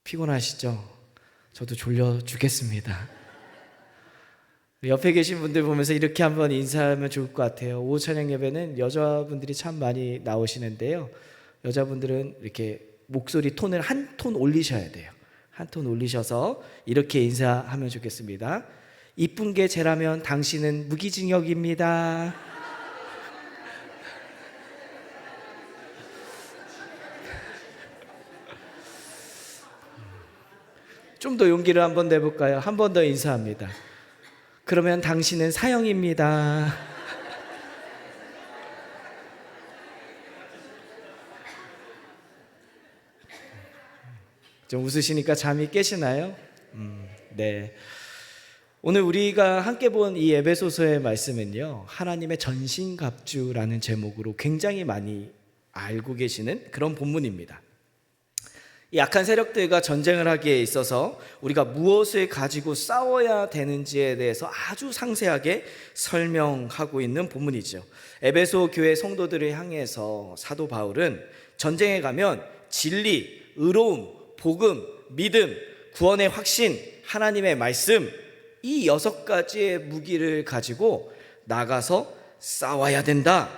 피곤하시죠? 저도 졸려 죽겠습니다. 옆에 계신 분들 보면서 이렇게 한번 인사하면 좋을 것 같아요. 오후 찬양 예배는 여자분들이 참 많이 나오시는데요, 여자분들은 이렇게 목소리 톤을 한 톤 올리셔야 돼요. 한 톤 올리셔서 이렇게 인사하면 좋겠습니다. 이쁜 게 쟤라면 당신은 무기징역입니다. 좀 더 용기를 한번 내볼까요? 한 번 더 인사합니다. 그러면 당신은 사형입니다. 좀 웃으시니까 잠이 깨시나요? 네. 오늘 우리가 함께 본 이 에베소서의 말씀은요, 하나님의 전신갑주라는 제목으로 굉장히 많이 알고 계시는 그런 본문입니다. 이 악한 세력들과 전쟁을 하기에 있어서 우리가 무엇을 가지고 싸워야 되는지에 대해서 아주 상세하게 설명하고 있는 본문이죠. 에베소 교회 성도들을 향해서 사도 바울은 전쟁에 가면 진리, 의로움, 복음, 믿음, 구원의 확신, 하나님의 말씀, 이 6가지의 무기를 가지고 나가서 싸워야 된다.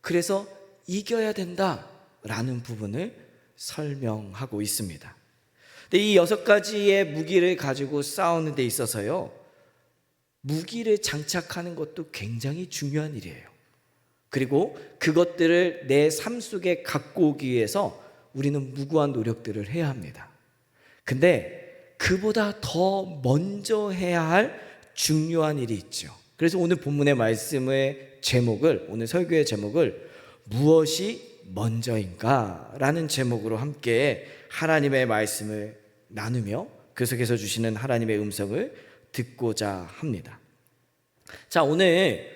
그래서 이겨야 된다 라는 부분을 설명하고 있습니다. 근데 이 6가지의 무기를 가지고 싸우는 데 있어서요, 무기를 장착하는 것도 굉장히 중요한 일이에요. 그리고 그것들을 내 삶 속에 갖고 오기 위해서 우리는 무고한 노력들을 해야 합니다. 근데 그보다 더 먼저 해야 할 중요한 일이 있죠. 그래서 오늘 본문의 말씀의 제목을, 오늘 설교의 제목을 무엇이 먼저인가? 라는 제목으로 함께 하나님의 말씀을 나누며 그 속에서 주시는 하나님의 음성을 듣고자 합니다. 자, 오늘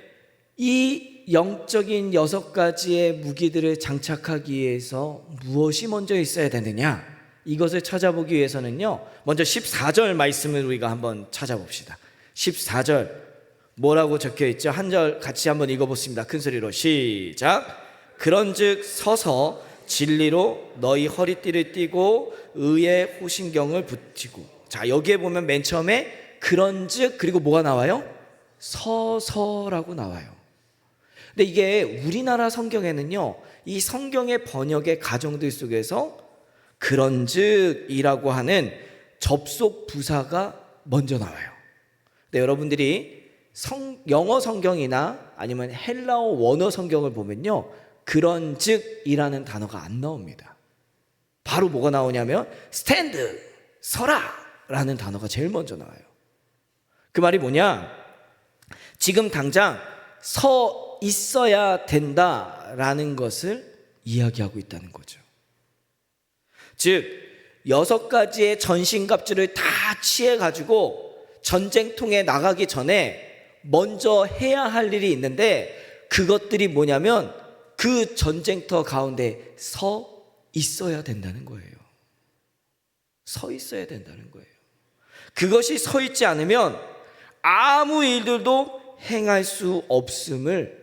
이 영적인 6가지의 무기들을 장착하기 위해서 무엇이 먼저 있어야 되느냐, 이것을 찾아보기 위해서는요, 먼저 14절 말씀을 우리가 한번 찾아봅시다. 14절 뭐라고 적혀 있죠? 한 절 같이 한번 읽어보겠습니다. 큰 소리로 시작. 그런즉 서서 진리로 너희 허리띠를 띠고 의의 호신경을 붙이고. 자, 여기에 보면 맨 처음에 그런즉 그리고 뭐가 나와요? 서서라고 나와요. 근데 이게 우리나라 성경에는요, 이 성경의 번역의 가정들 속에서 그런즉이라고 하는 접속 부사가 먼저 나와요. 근데 여러분들이 영어 성경이나 아니면 헬라어 원어 성경을 보면요, 그런즉이라는 단어가 안 나옵니다. 바로 뭐가 나오냐면 스탠드, 서라 라는 단어가 제일 먼저 나와요. 그 말이 뭐냐, 지금 당장 서 있어야 된다라는 것을 이야기하고 있다는 거죠. 즉 6가지의 전신갑주를 다 취해가지고 전쟁통에 나가기 전에 먼저 해야 할 일이 있는데, 그것들이 뭐냐면 그 전쟁터 가운데 서 있어야 된다는 거예요. 서 있어야 된다는 거예요. 그것이 서 있지 않으면 아무 일들도 행할 수 없음을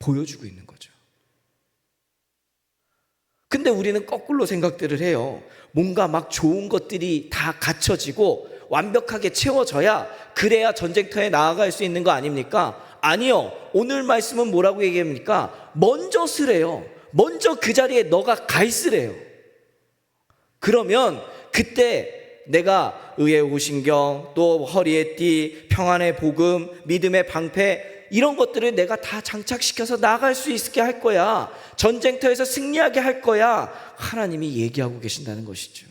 보여주고 있는 거죠. 근데 우리는 거꾸로 생각들을 해요. 뭔가 막 좋은 것들이 다 갖춰지고 완벽하게 채워져야 그래야 전쟁터에 나아갈 수 있는 거 아닙니까? 아니요. 오늘 말씀은 뭐라고 얘기합니까? 먼저 쓰래요. 먼저 그 자리에 너가 가 있으래요. 그러면 그때 내가 의의 호신경, 또 허리에 띠, 평안의 복음, 믿음의 방패, 이런 것들을 내가 다 장착시켜서 나갈 수 있게 할 거야. 전쟁터에서 승리하게 할 거야. 하나님이 얘기하고 계신다는 것이죠.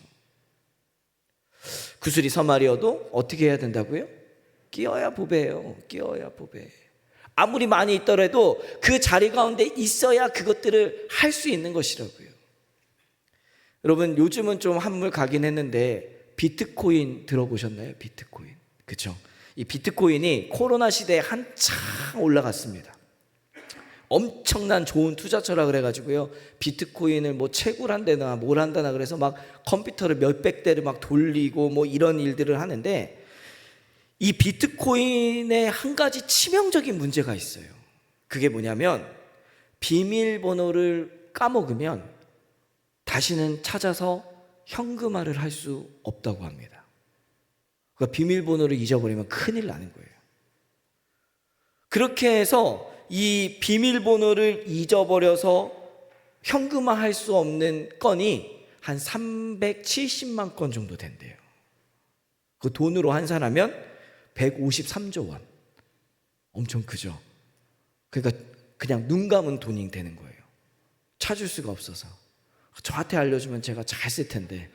구슬이 서말이어도 어떻게 해야 된다고요? 끼어야 보배예요. 끼어야 보배. 아무리 많이 있더라도 그 자리 가운데 있어야 그것들을 할 수 있는 것이라고요. 여러분, 요즘은 좀 한물 가긴 했는데 비트코인 들어보셨나요? 비트코인. 그렇죠? 이 비트코인이 코로나 시대에 한창 올라갔습니다. 엄청난 좋은 투자처라 그래가지고요, 비트코인을 뭐 채굴한다나 뭘 한다나 그래서 막 컴퓨터를 몇백 대를 막 돌리고 뭐 이런 일들을 하는데, 이 비트코인에 한 가지 치명적인 문제가 있어요. 그게 뭐냐면 비밀번호를 까먹으면 다시는 찾아서 현금화를 할 수 없다고 합니다. 그러니까 비밀번호를 잊어버리면 큰일 나는 거예요. 그렇게 해서 이 비밀번호를 잊어버려서 현금화할 수 없는 건이 한 370만 건 정도 된대요. 그 돈으로 환산하면 153조 원. 엄청 크죠. 그러니까 그냥 눈 감은 돈이 되는 거예요. 찾을 수가 없어서. 저한테 알려주면 제가 잘 쓸 텐데.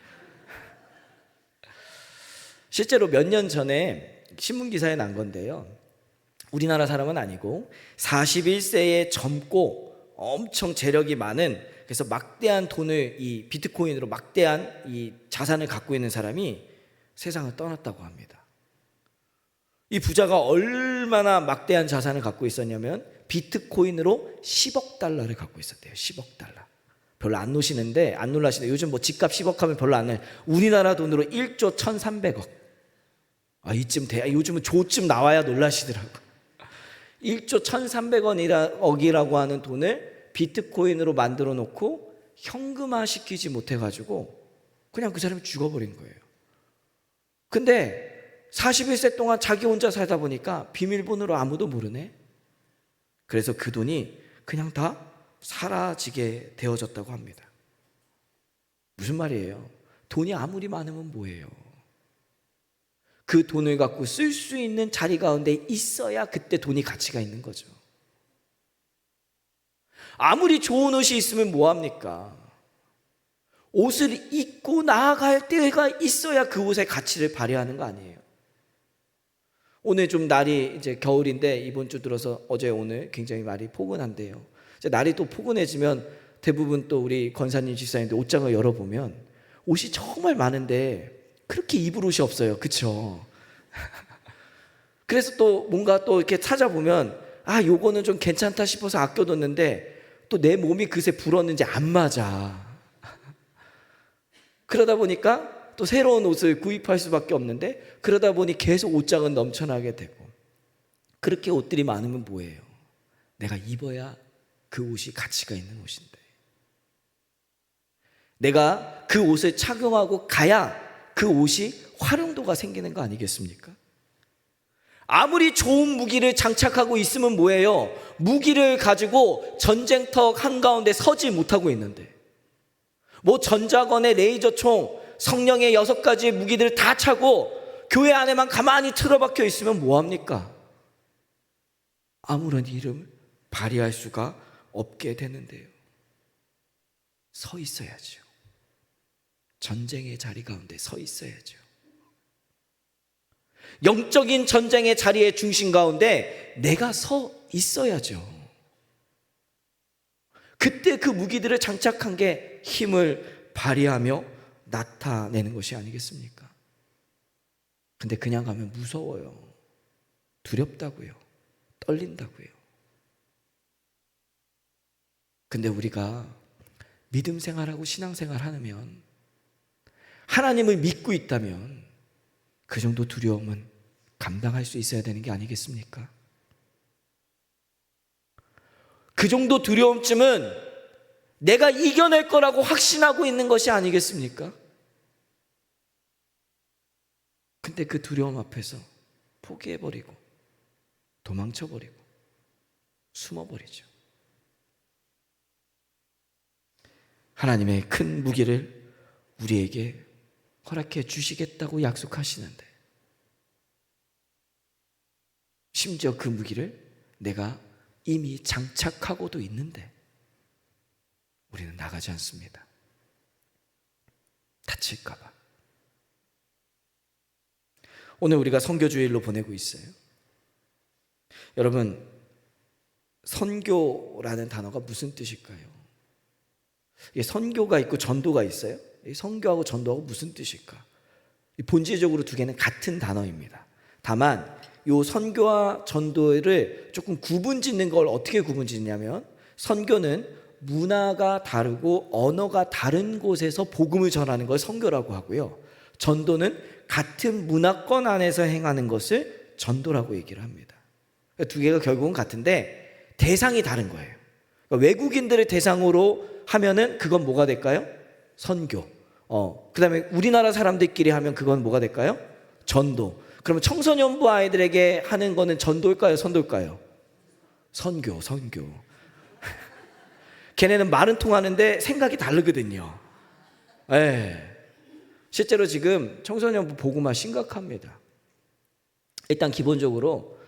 실제로 몇 년 전에 신문기사에 난 건데요, 우리나라 사람은 아니고 41세에 젊고 엄청 재력이 많은, 그래서 막대한 돈을, 이 비트코인으로 막대한 이 자산을 갖고 있는 사람이 세상을 떠났다고 합니다. 이 부자가 얼마나 막대한 자산을 갖고 있었냐면 비트코인으로 10억 달러를 갖고 있었대요. 10억 달러. 별로 안 노시는데, 안 놀라시는데, 요즘 뭐 집값 10억 하면 별로 안 해. 우리나라 돈으로 1조 1,300억. 이쯤 돼야, 요즘은 조쯤 나와야 놀라시더라고. 1조 1,300억이라고 하는 돈을 비트코인으로 만들어 놓고 현금화 시키지 못해가지고 그냥 그 사람이 죽어버린 거예요. 근데 41세 동안 자기 혼자 살다 보니까 비밀번호로 아무도 모르네. 그래서 그 돈이 그냥 다 사라지게 되어졌다고 합니다. 무슨 말이에요? 돈이 아무리 많으면 뭐예요? 그 돈을 갖고 쓸 수 있는 자리 가운데 있어야 그때 돈이 가치가 있는 거죠. 아무리 좋은 옷이 있으면 뭐합니까? 옷을 입고 나아갈 때가 있어야 그 옷의 가치를 발휘하는 거 아니에요? 오늘 좀 날이 이제 겨울인데 이번 주 들어서 어제 오늘 굉장히 날이 포근한데요. 이제 날이 또 포근해지면 대부분 또 우리 권사님 집사님들 옷장을 열어보면 옷이 정말 많은데 그렇게 입을 옷이 없어요. 그쵸? 그래서 또 뭔가 또 이렇게 찾아보면 요거는 좀 괜찮다 싶어서 아껴뒀는데 또 내 몸이 그새 불었는지 안 맞아. 그러다 보니까 또 새로운 옷을 구입할 수밖에 없는데, 그러다 보니 계속 옷장은 넘쳐나게 되고. 그렇게 옷들이 많으면 뭐예요? 내가 입어야 그 옷이 가치가 있는 옷인데, 내가 그 옷을 착용하고 가야 그 옷이 활용도가 생기는 거 아니겠습니까? 아무리 좋은 무기를 장착하고 있으면 뭐예요? 무기를 가지고 전쟁터 한가운데 서지 못하고 있는데, 뭐 전자건의 레이저총, 성령의 6가지의 무기들을 다 차고 교회 안에만 가만히 틀어박혀 있으면 뭐합니까? 아무런 이름을 발휘할 수가 없게 되는데요. 서 있어야죠. 전쟁의 자리 가운데 서 있어야죠. 영적인 전쟁의 자리의 중심 가운데 내가 서 있어야죠. 그때 그 무기들을 장착한 게 힘을 발휘하며 나타내는 것이 아니겠습니까? 근데 그냥 가면 무서워요. 두렵다고요. 떨린다고요. 근데 우리가 믿음 생활하고 신앙 생활 하면, 하나님을 믿고 있다면 그 정도 두려움은 감당할 수 있어야 되는 게 아니겠습니까? 그 정도 두려움쯤은 내가 이겨낼 거라고 확신하고 있는 것이 아니겠습니까? 근데 그 두려움 앞에서 포기해버리고 도망쳐버리고 숨어버리죠. 하나님의 큰 무기를 우리에게 허락해 주시겠다고 약속하시는데, 심지어 그 무기를 내가 이미 장착하고도 있는데 우리는 나가지 않습니다. 다칠까 봐. 오늘 우리가 선교주일로 보내고 있어요. 여러분, 선교라는 단어가 무슨 뜻일까요? 선교가 있고 전도가 있어요. 선교하고 전도하고 무슨 뜻일까? 본질적으로 두 개는 같은 단어입니다. 다만 이 선교와 전도를 조금 구분짓는 걸 어떻게 구분짓냐면, 선교는 문화가 다르고 언어가 다른 곳에서 복음을 전하는 걸 선교라고 하고요, 전도는 같은 문화권 안에서 행하는 것을 전도라고 얘기를 합니다. 두 개가 결국은 같은데 대상이 다른 거예요. 그러니까 외국인들을 대상으로 하면은 그건 뭐가 될까요? 선교. 그다음에 우리나라 사람들끼리 하면 그건 뭐가 될까요? 전도. 그러면 청소년부 아이들에게 하는 거는 전도일까요? 선도일까요? 선교. 걔네는 말은 통하는데 생각이 다르거든요. 네. 실제로 지금 청소년부 복음화 심각합니다. 일단 기본적으로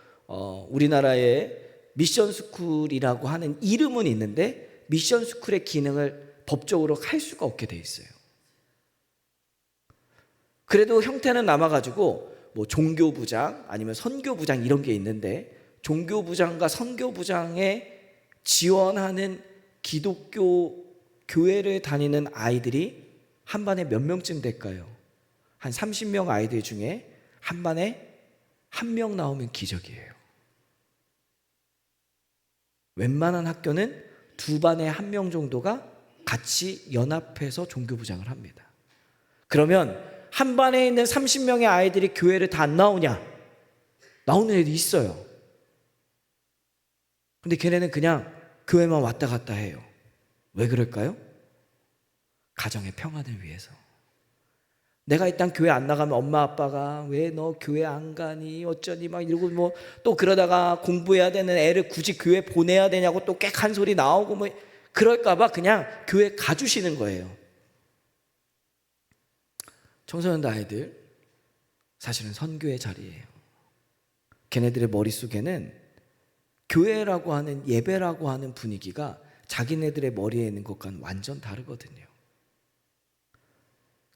우리나라에 미션스쿨이라고 하는 이름은 있는데 미션스쿨의 기능을 법적으로 할 수가 없게 돼 있어요. 그래도 형태는 남아가지고 뭐 종교부장 아니면 선교부장 이런 게 있는데, 종교부장과 선교부장에 지원하는 기독교 교회를 다니는 아이들이 한 반에 몇 명쯤 될까요? 한 30명 아이들 중에 한 반에 한 명 나오면 기적이에요. 웬만한 학교는 두 반에 한 명 정도가 같이 연합해서 종교부장을 합니다. 그러면 한 반에 있는 30명의 아이들이 교회를 다 안 나오냐? 나오는 애들이 있어요. 근데 걔네는 그냥 교회만 왔다 갔다 해요. 왜 그럴까요? 가정의 평안을 위해서. 내가 일단 교회 안 나가면 엄마 아빠가 왜 너 교회 안 가니 어쩌니 막 이러고 뭐 또 그러다가 공부해야 되는 애를 굳이 교회 보내야 되냐고 또 꽥한 소리 나오고 뭐 그럴까 봐 그냥 교회 가주시는 거예요. 청소년들 아이들 사실은 선교의 자리예요. 걔네들의 머릿속에는 교회라고 하는, 예배라고 하는 분위기가 자기네들의 머리에 있는 것과는 완전 다르거든요.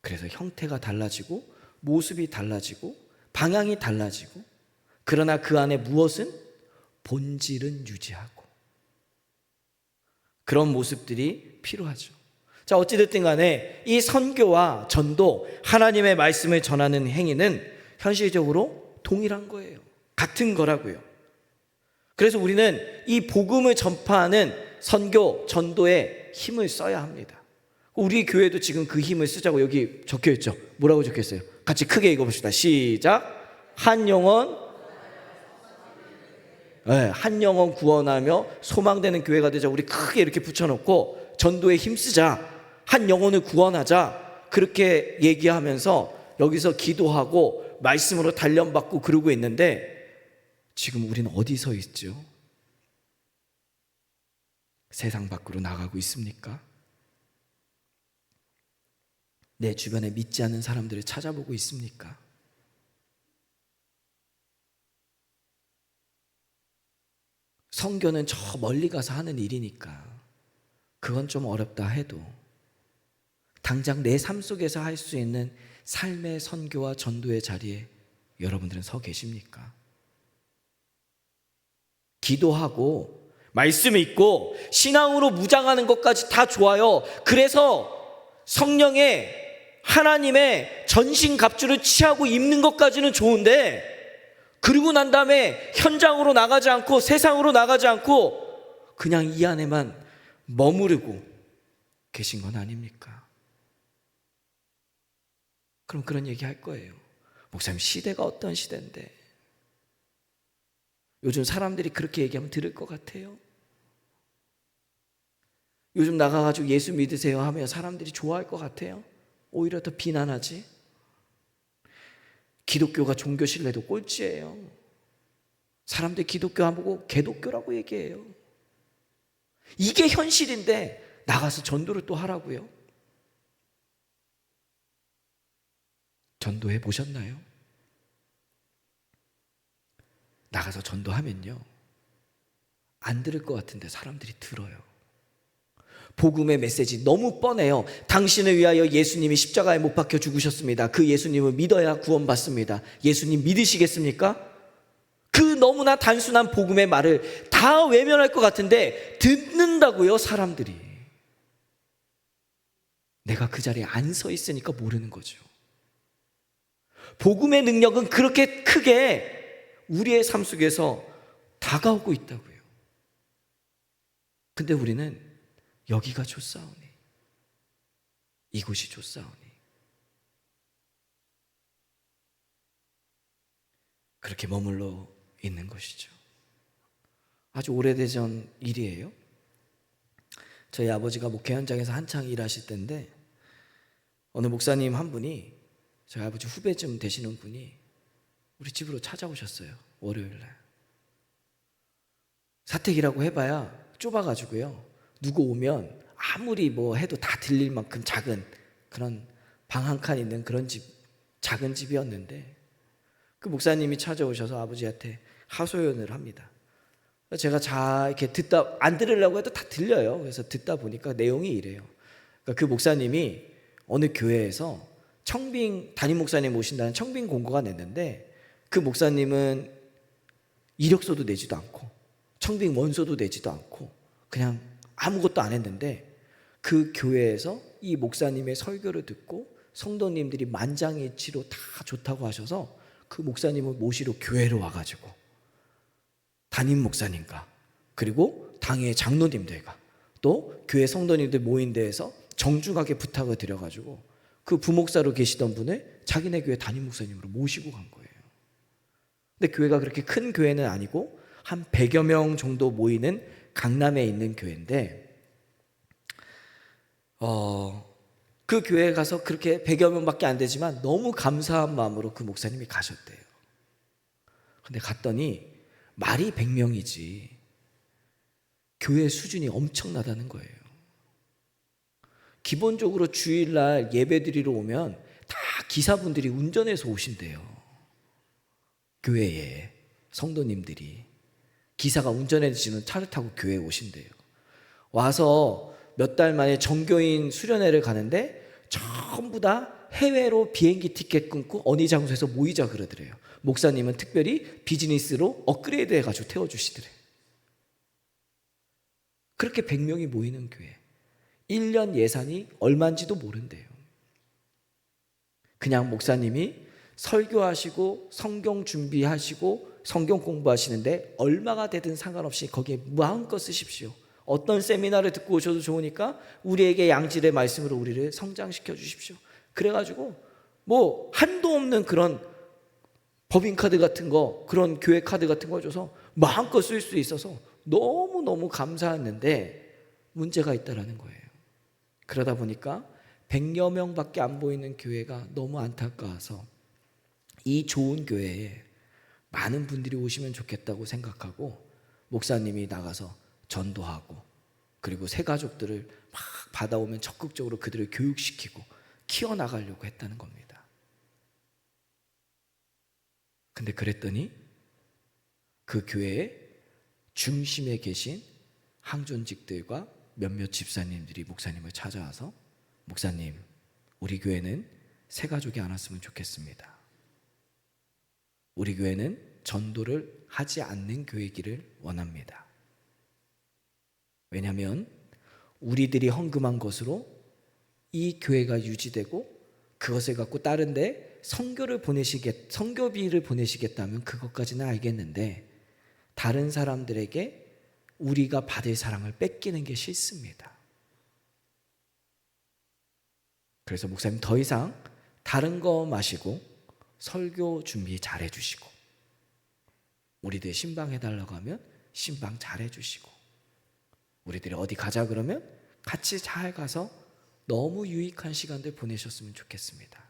그래서 형태가 달라지고 모습이 달라지고 방향이 달라지고, 그러나 그 안에 무엇은? 본질은 유지하고, 그런 모습들이 필요하죠. 자, 어찌됐든 간에 이 선교와 전도, 하나님의 말씀을 전하는 행위는 현실적으로 동일한 거예요. 같은 거라고요. 그래서 우리는 이 복음을 전파하는 선교, 전도에 힘을 써야 합니다. 우리 교회도 지금 그 힘을 쓰자고 여기 적혀있죠. 뭐라고 적혀있어요? 같이 크게 읽어봅시다. 시작. 한 영혼, 한 영혼 구원하며 소망되는 교회가 되자. 우리 크게 이렇게 붙여놓고 전도에 힘쓰자, 한 영혼을 구원하자, 그렇게 얘기하면서 여기서 기도하고 말씀으로 단련받고 그러고 있는데, 지금 우리는 어디 서 있죠? 세상 밖으로 나가고 있습니까? 내 주변에 믿지 않는 사람들을 찾아보고 있습니까? 선교는 저 멀리 가서 하는 일이니까 그건 좀 어렵다 해도 당장 내 삶 속에서 할 수 있는 삶의 선교와 전도의 자리에 여러분들은 서 계십니까? 기도하고 말씀 읽고 신앙으로 무장하는 것까지 다 좋아요. 그래서 성령의 하나님의 전신갑주를 취하고 입는 것까지는 좋은데, 그리고 난 다음에 현장으로 나가지 않고 세상으로 나가지 않고 그냥 이 안에만 머무르고 계신 건 아닙니까? 그럼 그런 얘기 할 거예요. 목사님, 시대가 어떤 시대인데 요즘 사람들이 그렇게 얘기하면 들을 것 같아요? 요즘 나가가지고 예수 믿으세요 하면 사람들이 좋아할 것 같아요? 오히려 더 비난하지? 기독교가 종교 신뢰도 꼴찌예요. 사람들이 기독교 안 보고 개독교라고 얘기해요. 이게 현실인데 나가서 전도를 또 하라고요? 전도해 보셨나요? 나가서 전도하면요, 안 들을 것 같은데 사람들이 들어요. 복음의 메시지 너무 뻔해요. 당신을 위하여 예수님이 십자가에 못 박혀 죽으셨습니다. 그 예수님을 믿어야 구원받습니다. 예수님 믿으시겠습니까? 그 너무나 단순한 복음의 말을 다 외면할 것 같은데 듣는다고요, 사람들이. 내가 그 자리에 안 서 있으니까 모르는 거죠. 복음의 능력은 그렇게 크게 우리의 삶 속에서 다가오고 있다고요. 근데 우리는 여기가 좋사오니, 이곳이 좋사오니, 그렇게 머물러 있는 것이죠. 아주 오래전 일이에요. 저희 아버지가 목회 현장에서 한창 일하실 때인데 어느 목사님 한 분이, 저희 아버지 후배쯤 되시는 분이 우리 집으로 찾아오셨어요. 월요일날. 사택이라고 해봐야 좁아가지고요, 누구 오면 아무리 뭐 해도 다 들릴 만큼 작은 그런 방 한 칸 있는 그런 집, 작은 집이었는데, 그 목사님이 찾아오셔서 아버지한테 하소연을 합니다. 제가 이렇게 듣다, 안 들으려고 해도 다 들려요. 그래서 듣다 보니까 내용이 이래요. 그러니까 그 목사님이 어느 교회에서 담임 목사님 모신다는 청빙 공고가 냈는데, 그 목사님은 이력서도 내지도 않고 청빙 원서도 내지도 않고 그냥 아무것도 안 했는데, 그 교회에서 이 목사님의 설교를 듣고 성도님들이 만장일치로 다 좋다고 하셔서 그 목사님을 모시러 교회로 와가지고 담임 목사님과 그리고 당의 장로님들과 또 교회 성도님들 모인 데에서 정중하게 부탁을 드려가지고 그 부목사로 계시던 분을 자기네 교회 담임 목사님으로 모시고 간 거예요. 근데 교회가 그렇게 큰 교회는 아니고 한 100여 명 정도 모이는 강남에 있는 교회인데, 그 교회에 가서 그렇게 100여 명밖에 안 되지만 너무 감사한 마음으로 그 목사님이 가셨대요. 근데 갔더니 말이 100명이지 교회 수준이 엄청나다는 거예요. 기본적으로 주일날 예배드리러 오면 다 기사분들이 운전해서 오신대요. 교회에 성도님들이 기사가 운전해주시는 차를 타고 교회에 오신대요. 와서 몇 달 만에 정교인 수련회를 가는데 전부 다 해외로 비행기 티켓 끊고 어느 장소에서 모이자 그러더래요. 목사님은 특별히 비즈니스로 업그레이드 해가지고 태워주시더래. 그렇게 100명이 모이는 교회, 1년 예산이 얼마인지도 모른대요. 그냥 목사님이 설교하시고 성경 준비하시고 성경 공부하시는데 얼마가 되든 상관없이 거기에 마음껏 쓰십시오. 어떤 세미나를 듣고 오셔도 좋으니까 우리에게 양질의 말씀으로 우리를 성장시켜 주십시오. 그래가지고 뭐 한도 없는 그런 법인카드 같은 거, 그런 교회 카드 같은 거 줘서 마음껏 쓸 수 있어서 너무너무 감사했는데 문제가 있다라는 거예요. 그러다 보니까 100여 명밖에 안 보이는 교회가 너무 안타까워서 이 좋은 교회에 많은 분들이 오시면 좋겠다고 생각하고 목사님이 나가서 전도하고 그리고 새 가족들을 막 받아오면 적극적으로 그들을 교육시키고 키워나가려고 했다는 겁니다. 근데 그랬더니 그 교회의 중심에 계신 항존직들과 몇몇 집사님들이 목사님을 찾아와서, 목사님, 우리 교회는 새 가족이 안 왔으면 좋겠습니다. 우리 교회는 전도를 하지 않는 교회이기를 원합니다. 왜냐하면 우리들이 헌금한 것으로 이 교회가 유지되고 그것을 갖고 다른데 선교비를 보내시겠다면 그것까지는 알겠는데 다른 사람들에게 우리가 받을 사랑을 뺏기는 게 싫습니다. 그래서 목사님 더 이상 다른 거 마시고 설교 준비 잘 해주시고, 우리들 신방해달라고 하면 신방 잘 해주시고, 우리들이 어디 가자 그러면 같이 잘 가서 너무 유익한 시간들 보내셨으면 좋겠습니다.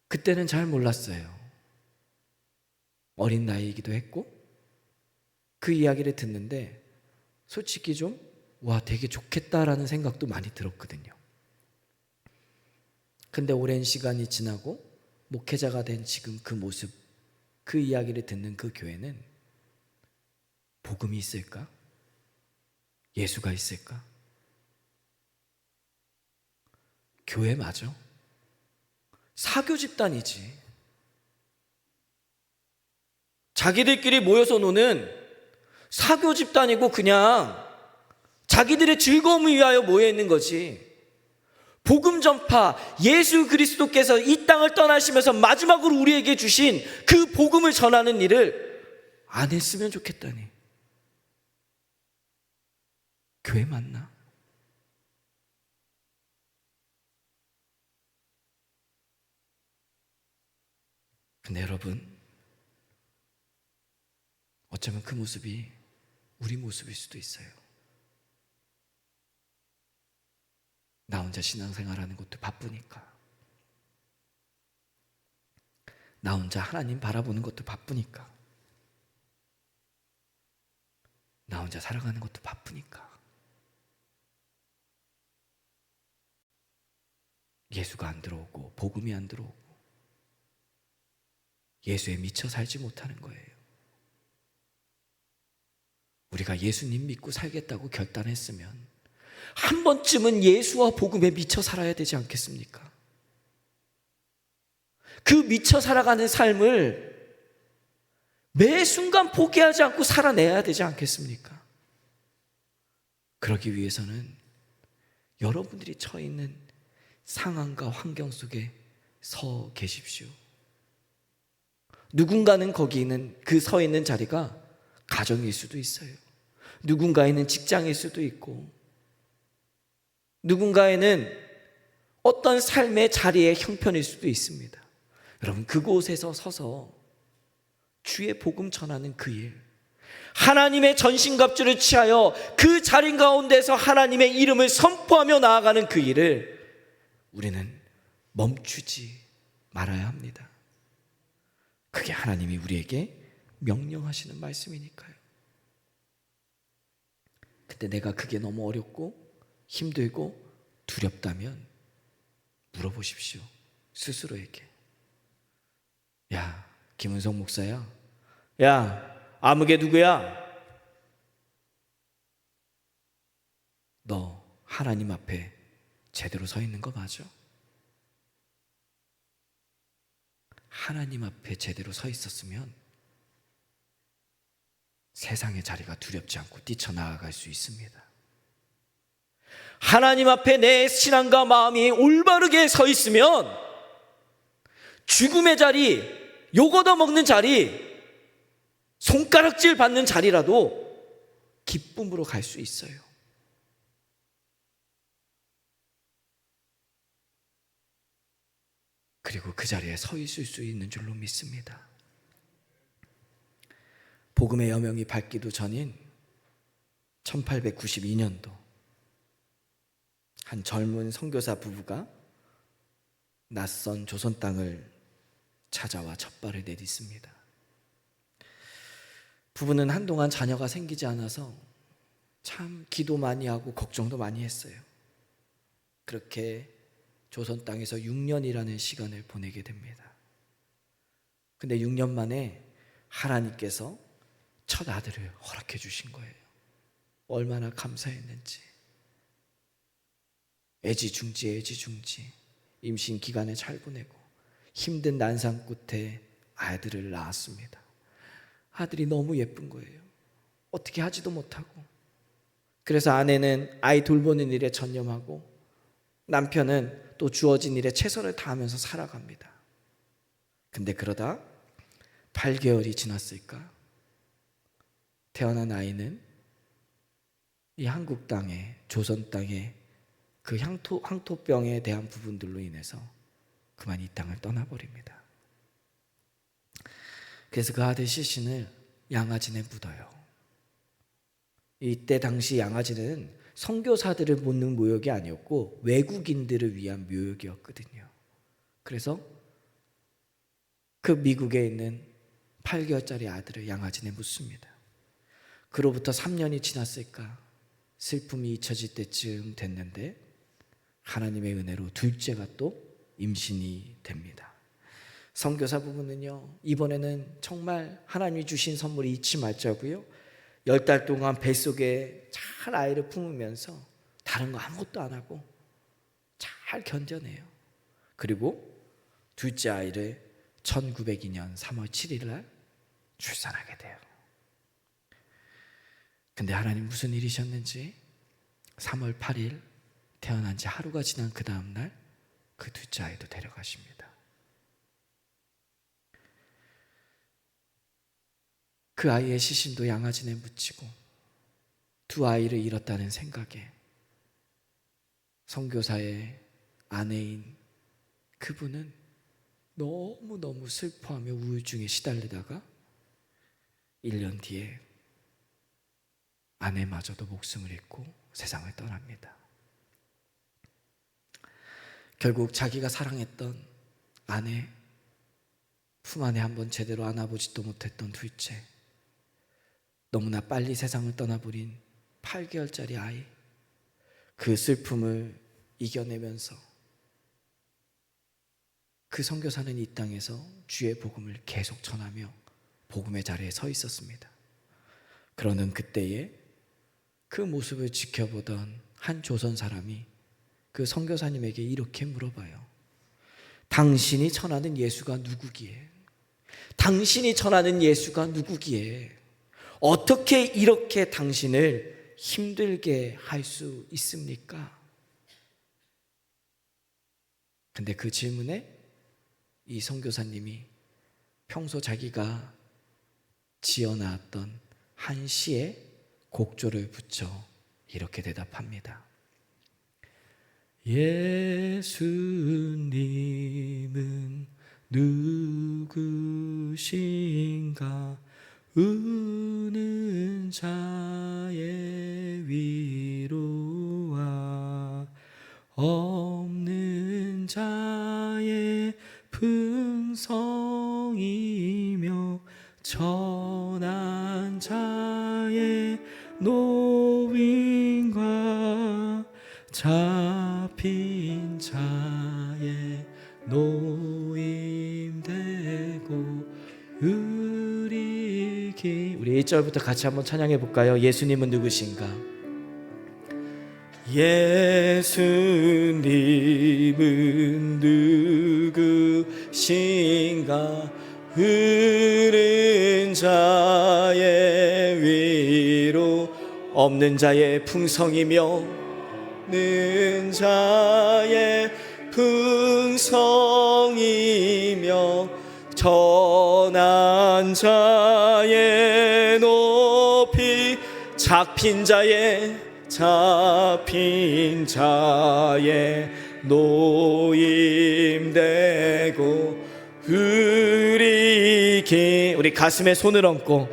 그때는 잘 몰랐어요. 어린 나이이기도 했고 그 이야기를 듣는데 솔직히 좀 되게 좋겠다라는 생각도 많이 들었거든요. 근데 오랜 시간이 지나고 목회자가 된 지금 그 모습, 그 이야기를 듣는 그 교회는 복음이 있을까? 예수가 있을까? 교회 맞아? 사교 집단이지. 자기들끼리 모여서 노는 사교 집단이고 그냥 자기들의 즐거움을 위하여 모여 있는 거지. 복음 전파, 예수 그리스도께서 이 땅을 떠나시면서 마지막으로 우리에게 주신 그 복음을 전하는 일을 안 했으면 좋겠다니. 교회 맞나? 근데 여러분, 어쩌면 그 모습이 우리 모습일 수도 있어요. 나 혼자 신앙생활하는 것도 바쁘니까. 나 혼자 하나님 바라보는 것도 바쁘니까. 나 혼자 살아가는 것도 바쁘니까. 예수가 안 들어오고 복음이 안 들어오고 예수에 미쳐 살지 못하는 거예요. 우리가 예수님 믿고 살겠다고 결단했으면 한 번쯤은 예수와 복음에 미쳐 살아야 되지 않겠습니까? 그 미쳐 살아가는 삶을 매 순간 포기하지 않고 살아내야 되지 않겠습니까? 그러기 위해서는 여러분들이 처해 있는 상황과 환경 속에 서 계십시오. 누군가는 거기 있는 그 서 있는 자리가 가정일 수도 있어요. 누군가에는 직장일 수도 있고, 누군가에는 어떤 삶의 자리의 형편일 수도 있습니다. 여러분, 그곳에서 서서 주의 복음 전하는 그 일, 하나님의 전신갑주를 취하여 그 자리 가운데서 하나님의 이름을 선포하며 나아가는 그 일을 우리는 멈추지 말아야 합니다. 그게 하나님이 우리에게 명령하시는 말씀이니까요. 근데 내가 그게 너무 어렵고 힘들고 두렵다면 물어보십시오. 스스로에게. 야, 김은성 목사야. 야, 아무개 누구야? 너 하나님 앞에 제대로 서 있는 거 맞아? 하나님 앞에 제대로 서 있었으면 세상의 자리가 두렵지 않고 뛰쳐나아갈 수 있습니다. 하나님 앞에 내 신앙과 마음이 올바르게 서 있으면 죽음의 자리, 욕 얻어먹는 자리, 손가락질 받는 자리라도 기쁨으로 갈 수 있어요. 그리고 그 자리에 서 있을 수 있는 줄로 믿습니다. 복음의 여명이 밝기도 전인 1892년도 한 젊은 선교사 부부가 낯선 조선 땅을 찾아와 첫 발을 내딛습니다. 부부는 한동안 자녀가 생기지 않아서 참 기도 많이 하고 걱정도 많이 했어요. 그렇게 조선 땅에서 6년이라는 시간을 보내게 됩니다. 근데 6년 만에 하나님께서 첫 아들을 허락해 주신 거예요. 얼마나 감사했는지. 애지중지 임신 기간에 잘 보내고 힘든 난상 끝에 아들을 낳았습니다. 아들이 너무 예쁜 거예요. 어떻게 하지도 못하고. 그래서 아내는 아이 돌보는 일에 전념하고 남편은 또 주어진 일에 최선을 다하면서 살아갑니다. 근데 그러다 8개월이 지났을까? 태어난 아이는 이 한국 땅에, 조선 땅에 그 황토병에 대한 부분들로 인해서 그만 이 땅을 떠나버립니다. 그래서 그 아들 시신을 양아진에 묻어요. 이때 당시 양아진은 선교사들을 묻는 묘역이 아니었고 외국인들을 위한 묘역이었거든요. 그래서 그 미국에 있는 8개월짜리 아들을 양아진에 묻습니다. 그로부터 3년이 지났을까? 슬픔이 잊혀질 때쯤 됐는데 하나님의 은혜로 둘째가 또 임신이 됩니다. 선교사 부부는요, 이번에는 정말 하나님이 주신 선물을 잊지 말자고요, 10달 동안 뱃속에 잘 아이를 품으면서 다른 거 아무것도 안 하고 잘 견뎌내요. 그리고 둘째 아이를 1902년 3월 7일 날 출산하게 돼요. 근데 하나님 무슨 일이셨는지 3월 8일 태어난 지 하루가 지난 그 다음 날 그 둘째 아이도 데려가십니다. 그 아이의 시신도 양아진에 묻히고 두 아이를 잃었다는 생각에 선교사의 아내인 그분은 너무너무 슬퍼하며 우울증에 시달리다가 1년 뒤에 아내마저도 목숨을 잃고 세상을 떠납니다. 결국 자기가 사랑했던 아내, 품 안에 한번 제대로 안아보지도 못했던 둘째, 너무나 빨리 세상을 떠나버린 8개월짜리 아이, 그 슬픔을 이겨내면서 그 선교사는 이 땅에서 주의 복음을 계속 전하며 복음의 자리에 서 있었습니다. 그러는 그때에 그 모습을 지켜보던 한 조선 사람이 그 선교사님에게 이렇게 물어봐요. 당신이 전하는 예수가 누구기에? 당신이 전하는 예수가 누구기에? 어떻게 이렇게 당신을 힘들게 할 수 있습니까? 근데 그 질문에 이 선교사님이 평소 자기가 지어나왔던 한 시에 곡조를 붙여 이렇게 대답합니다. 예수님은 누구신가? 우는 자의 위로와 없는 자의 풍성이며 전한 자의 노임과 잡힌 자의 노임되고 우리 1절부터 같이 한번 찬양해 볼까요? 예수님은 누구신가? 예수님은 누구신가? 흐른 자의 위로 없는 자의 풍성이며 는 자의 풍성이며 전한 자의 높이 잡힌 자의 노임되고 우리 가슴에 손을 얹고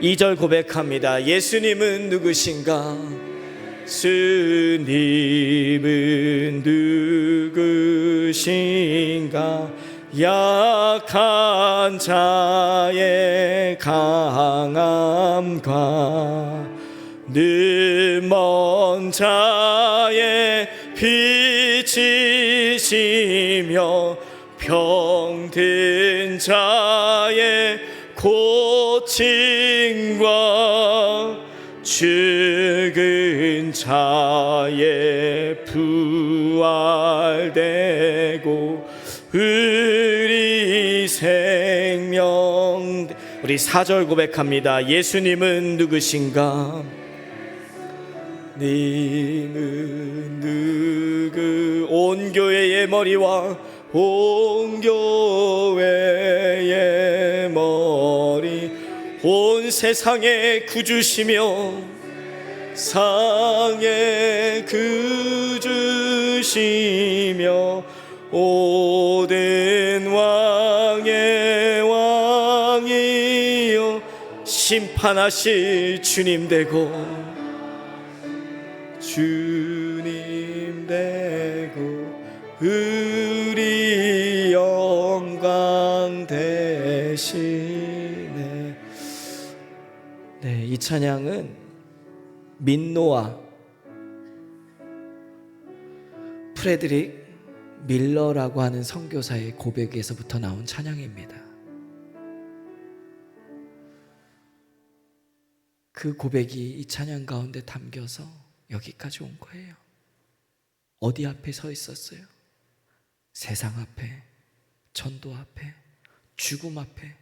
2절 고백합니다. 예수님은 누구신가? 주님은 누구신가? 약한 자의 강함과 늘 먼 자의 빛이시며 병든 자의 고침과 죽은 자의 부활되고 우리 생명 우리 4절 고백합니다. 예수님은 누구신가? 님은 누구 온 교회의 머리와 온 교회의 머리 온 세상의 구주시며 상의 구주시며 모든 왕의 왕이여 심판하실 주님 되고 주님 되고 우리 영광 되시네. 네, 이 찬양은 민노아 프레드릭 밀러라고 하는 선교사의 고백에서부터 나온 찬양입니다. 그 고백이 이 찬양 가운데 담겨서 여기까지 온 거예요. 어디 앞에 서 있었어요? 세상 앞에, 전도 앞에, 죽음 앞에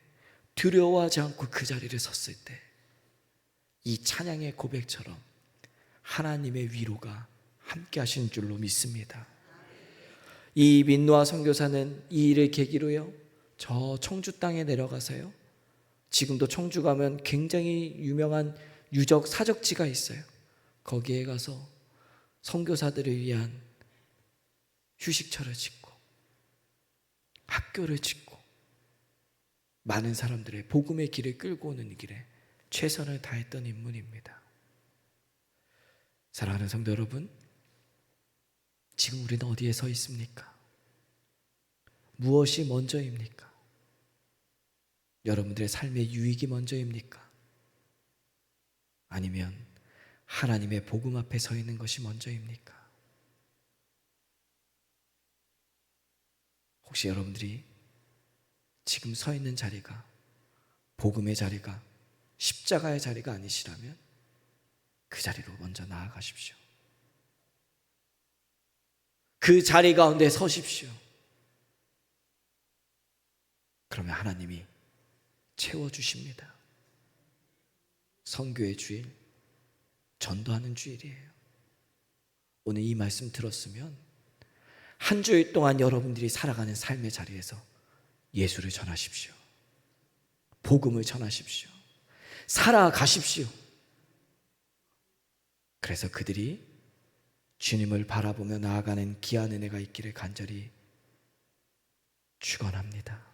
두려워하지 않고 그 자리를 섰을 때 이 찬양의 고백처럼 하나님의 위로가 함께 하시는 줄로 믿습니다. 이 민노아 선교사는 이 일을 계기로요 저 청주 땅에 내려가서요, 지금도 청주 가면 굉장히 유명한 유적 사적지가 있어요. 거기에 가서 선교사들을 위한 휴식처를 짓고 학교를 짓고 많은 사람들의 복음의 길을 끌고 오는 길에 최선을 다했던 인물입니다. 사랑하는 성도 여러분, 지금 우리는 어디에 서 있습니까? 무엇이 먼저입니까? 여러분들의 삶의 유익이 먼저입니까? 아니면 하나님의 복음 앞에 서 있는 것이 먼저입니까? 혹시 여러분들이 지금 서 있는 자리가 복음의 자리가 십자가의 자리가 아니시라면 그 자리로 먼저 나아가십시오. 그 자리 가운데 서십시오. 그러면 하나님이 채워주십니다. 선교의 주일, 전도하는 주일이에요. 오늘 이 말씀 들었으면 한 주일 동안 여러분들이 살아가는 삶의 자리에서 예수를 전하십시오. 복음을 전하십시오. 살아가십시오. 그래서 그들이 주님을 바라보며 나아가는 귀한 은혜가 있기를 간절히 축원합니다.